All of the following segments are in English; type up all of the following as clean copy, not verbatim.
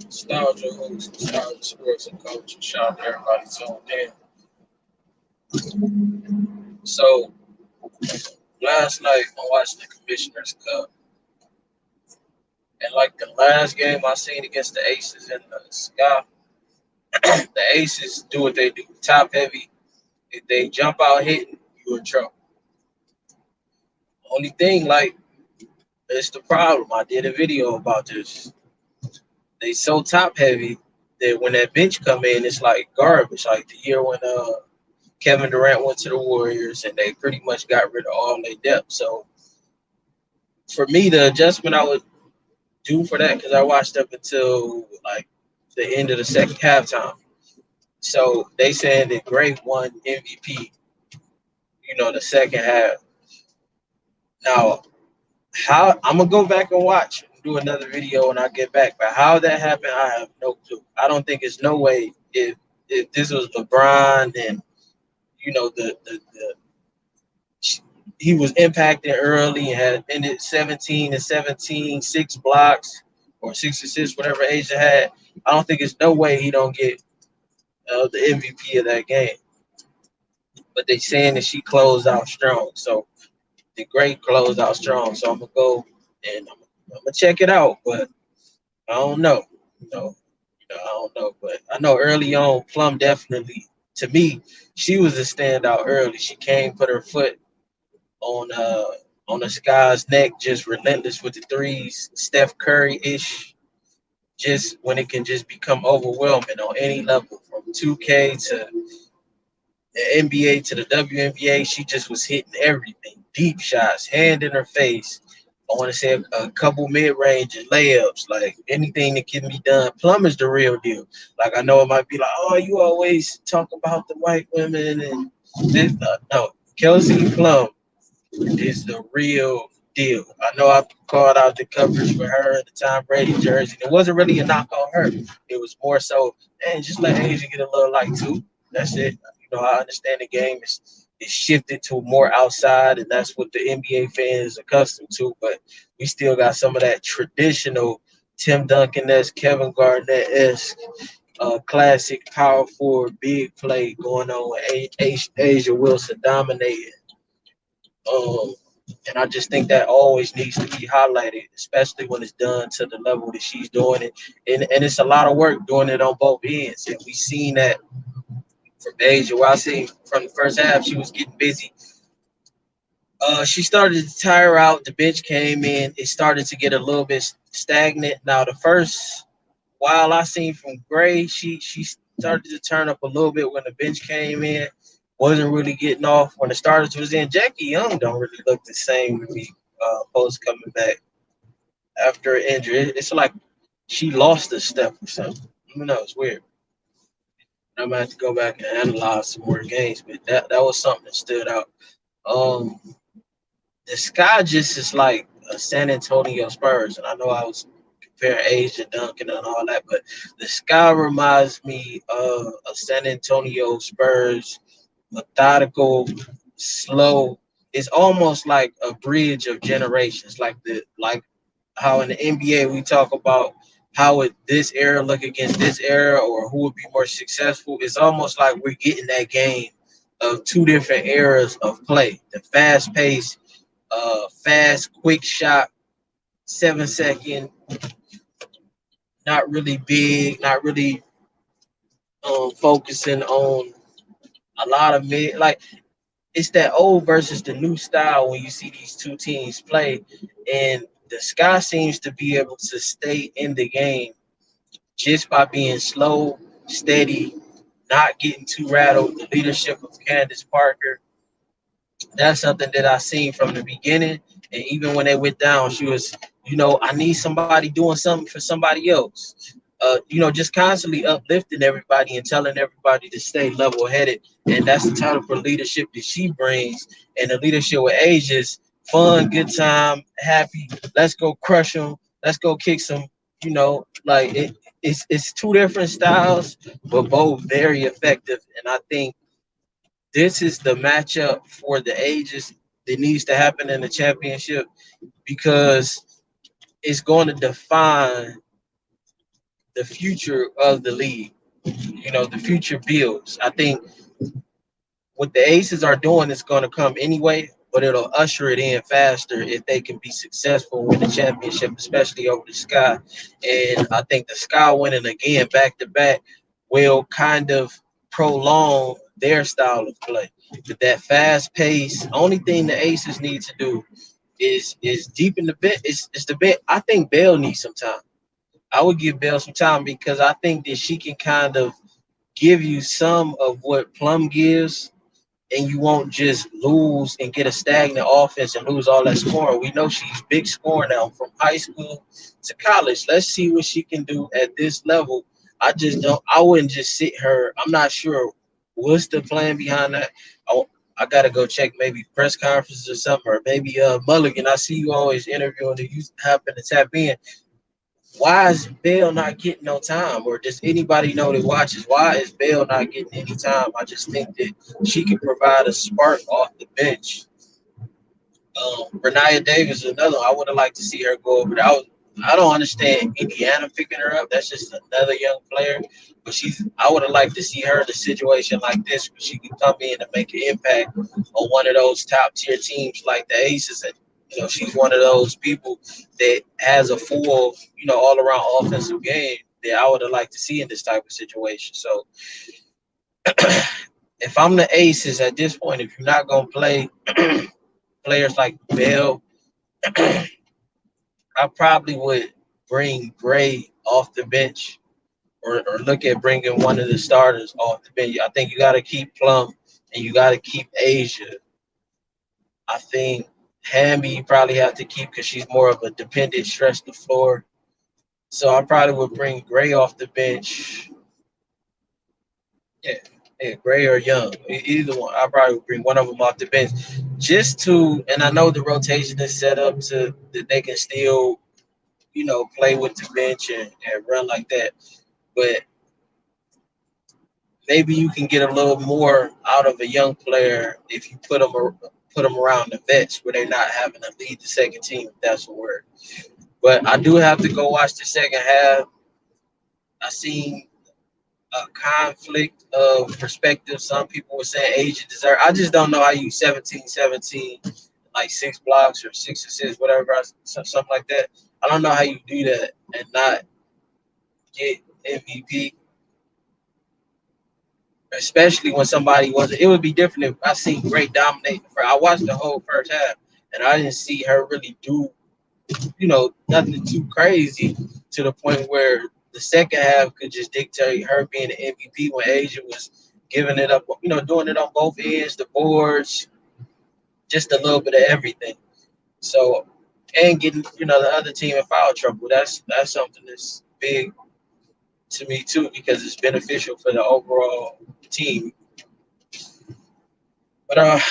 Nostalgia host, nostalgia sports and culture. Shout out to everybody tuned in. So last night I watched the Commissioners Cup, and like the last game I seen against the Aces in the Sky, the Aces do what they do, top heavy. If they jump out hitting, you in trouble. Only thing, like, it's the problem. I did a video about this. They so top heavy that when that bench come in, it's like garbage. Like the year when Kevin Durant went to the Warriors and they pretty much got rid of all their depth. So for me, the adjustment I would do for that, because I watched up until like the end of the second halftime. So they said that Gray won MVP, the second half. Now, how I'm gonna go back and watch and do another video when I get back. But how that happened, I have no clue. I don't think it's no way if this was LeBron and the he was impacted early and had ended 17 and 17, 6 blocks or 6 assists, whatever Asia had. I don't think it's no way he don't get the MVP of that game. But they saying that she closed out strong, so the great closed out strong. So I'm gonna go and I'm gonna check it out, but I don't know. I don't know, but I know early on, Plum definitely, to me, she was a standout early. She came, put her foot on the Sky's neck, just relentless with the threes, Steph Curry ish. Just when it can just become overwhelming on any level, from 2K to the NBA to the WNBA, she just was hitting everything. Deep shots, hand in her face. I want to say a couple mid-range and layups, like anything that can be done. Plum is the real deal. Like I know it might be like, oh, you always talk about the white women and this. No, Kelsey Plum is the real deal. I know I called out the coverage for her in the Tom Brady jersey. It wasn't really a knock on her. It was more so, man, just let Asia get a little light too. That's it. I understand the game is shifted to more outside, and that's what the NBA fans is accustomed to. But we still got some of that traditional Tim Duncan-esque, Kevin Garnett-esque, classic power forward big play going on with Asia Wilson dominating. And I just think that always needs to be highlighted, especially when it's done to the level that she's doing it. And it's a lot of work doing it on both ends. And we seen that from Asia. Where I seen from the first half, she was getting busy. She started to tire out. The bench came in. It started to get a little bit stagnant. Now, the first while I seen from Gray, she started to turn up a little bit when the bench came in. Wasn't really getting off when the starters was in. Jackie Young don't really look the same to me post coming back after an injury. It's like she lost a step or something. I don't know. It's weird. I'm gonna have to go back and analyze some more games, but that was something that stood out. Um, the Sky just is like a San Antonio Spurs, and I know I was comparing Asia Duncan and all that, but the Sky reminds me of a San Antonio Spurs, methodical, slow. It's almost like a bridge of generations, like how in the NBA we talk about how would this era look against this era or who would be more successful. It's almost like we're getting that game of two different eras of play. The fast pace, fast, quick shot, 7 second, not really big, not really focusing on a lot of mid. Like it's that old versus the new style when you see these two teams play, and the Sky seems to be able to stay in the game just by being slow, steady, not getting too rattled. The leadership of Candace Parker, that's something that I seen from the beginning. And even when they went down, she was, I need somebody doing something for somebody else. Just constantly uplifting everybody and telling everybody to stay level headed. And that's the type of leadership that she brings. And the leadership with Asia's fun, good time, happy. Let's go crush them. Let's go kick some. It's two different styles, but both very effective. And I think this is the matchup for the ages that needs to happen in the championship because it's going to define the future of the league. The future builds. I think what the Aces are doing is going to come anyway, but it'll usher it in faster if they can be successful with the championship, especially over the Sky. And I think the Sky winning again back to back will kind of prolong their style of play. With that fast pace, only thing the Aces need to do is deepen the bit. It's the bit. I think Bell needs some time. I would give Bell some time because I think that she can kind of give you some of what Plum gives, and you won't just lose and get a stagnant offense and lose all that scoring. We know she's big scoring now from high school to college. Let's see what she can do at this level. I wouldn't just sit her. I'm not sure what's the plan behind that. I got to go check maybe press conferences or something, or maybe Mulligan. I see you always interviewing and you happen to tap in. Why is Bell not getting no time? Or does anybody know that watches? Why is Bell not getting any time? I just think that she can provide a spark off the bench. Renaya Davis is another one. I would have liked to see her go over there. I don't understand Indiana picking her up. That's just another young player. But I would have liked to see her in a situation like this where she can come in and make an impact on one of those top tier teams like the Aces. And she's one of those people that has a full, all around offensive game that I would have liked to see in this type of situation. So if I'm the Aces at this point, if you're not gonna play players like Bell, I probably would bring Gray off the bench, or look at bringing one of the starters off the bench. I think you got to keep Plum and you got to keep Asia. I think Hamby you probably have to keep because she's more of a dependent stretch the floor. So I probably would bring Gray off the bench. Yeah, Gray or Young, either one. I probably would bring one of them off the bench just to. And I know the rotation is set up to that they can still, play with the bench and run like that. But maybe you can get a little more out of a young player if you put them around the vets where they're not having to lead the second team. If that's a word. But I do have to go watch the second half. I seen a conflict of perspective. Some people were saying Asia deserve. I just don't know how you 17-17, like 6 blocks or 6 assists, whatever, something like that. I don't know how you do that and not get MVP, especially when somebody wasn't. It would be different if I seen Great dominate. I watched the whole first half and I didn't see her really do, nothing too crazy to the point where the second half could just dictate her being the MVP when Asia was giving it up, doing it on both ends, the boards, just a little bit of everything. So, and getting, the other team in foul trouble. That's something that's big to me too because it's beneficial for the overall team. But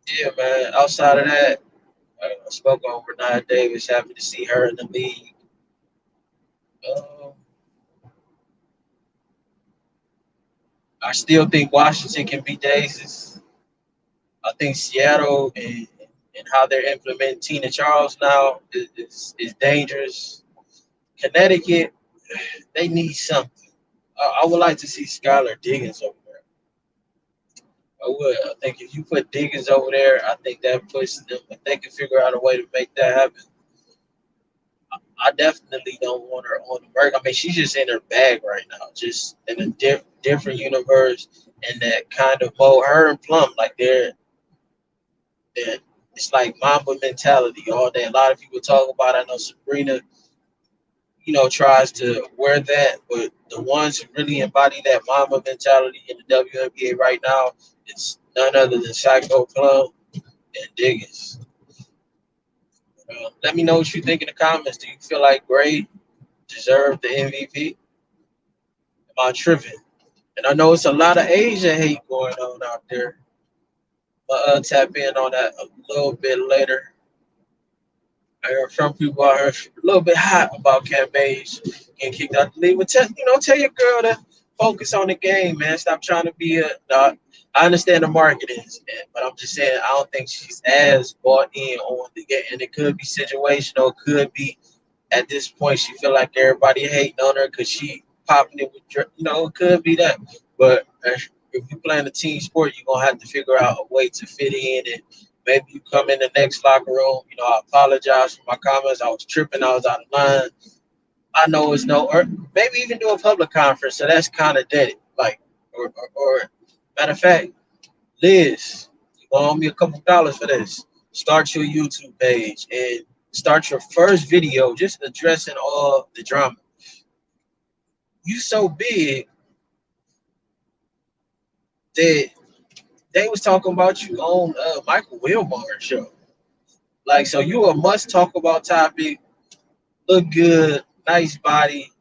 yeah, man. Outside of that, I spoke on Renata Davis. Happy to see her in the league. Um, I still think Washington can beat the Aces. I think Seattle and how they're implementing Tina Charles now is dangerous. Connecticut, they need something. I would like to see Skylar Diggins over there. I would. I think if you put Diggins over there, I think that puts them. If they can figure out a way to make that happen, I definitely don't want her on the break. I mean, she's just in her bag right now, just in a different universe and that kind of mode. Her and Plum, like they're it's like Mamba mentality all day. A lot of people talk about it. I know Sabrina, tries to wear that, but the ones who really embody that Mamba mentality in the WNBA right now, it's none other than Psycho Plum and Diggins. Let me know what you think in the comments. Do you feel like Gray deserved the MVP? Am I tripping? And I know it's a lot of Asian hate going on out there. But tap in on that a little bit later. I heard some people out here a little bit hot about campaigns getting kicked out the league. But tell your girl to focus on the game, man. Stop trying to be a. I understand the market is, but I'm just saying I don't think she's as bought in on the game, and it could be situational. It could be at this point she feel like everybody hating on her because she popping it with it could be that. But if you playing a team sport, you're gonna have to figure out a way to fit in, and maybe you come in the next locker room. I apologize for my comments. I was tripping. I was out of line. I know it's no, or maybe even do a public conference. So that's kind of dead. Like, or matter of fact, Liz, you owe me a couple dollars for this. Start your YouTube page and start your first video just addressing all the drama. You so big that they was talking about you on Michael Wilbon's show. Like, so you a must talk about topic. Look good, nice body.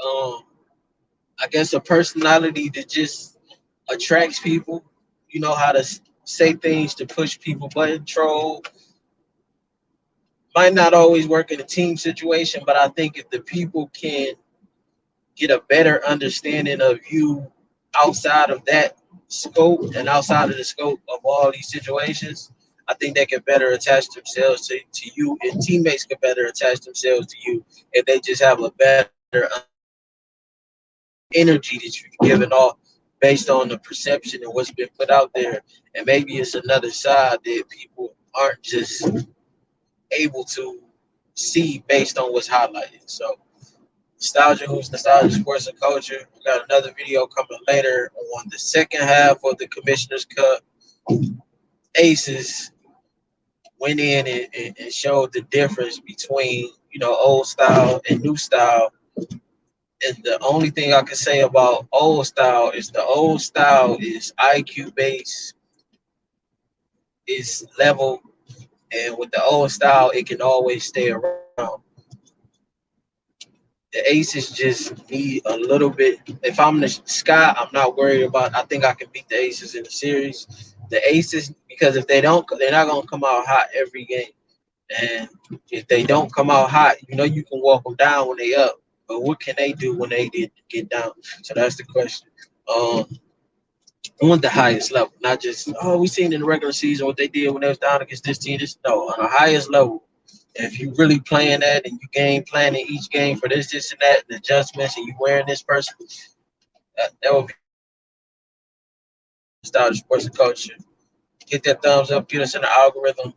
Um, I guess a personality that just attracts people. You know how to say things to push people button troll. Might not always work in a team situation, but I think if the people can get a better understanding of you outside of that scope and outside of the scope of all these situations, I think they can better attach themselves to you, and teammates can better attach themselves to you if they just have a better energy that you've given off based on the perception and what's been put out there. And maybe it's another side that people aren't just able to see based on what's highlighted. So Nostalgia, who's Nostalgia Sports and Culture. We got another video coming later on the second half of the Commissioners Cup. Aces went in and showed the difference between, old style and new style. And the only thing I can say about old style is the old style is IQ based, is level, and with the old style, it can always stay around. The Aces just need a little bit. If I'm the Sky, I'm not worried about. I think I can beat the Aces in the series. The Aces, because if they don't, they're not gonna come out hot every game. And if they don't come out hot, you can walk them down when they up. But what can they do when they did get down? So that's the question. On the highest level, not just we seen in the regular season what they did when they was down against this team. No, on the highest level. If you really playing that and you game planning each game for this and that, and adjustments, and you wearing this person, that would be style of sports and culture. Hit that thumbs up, get us in the algorithm.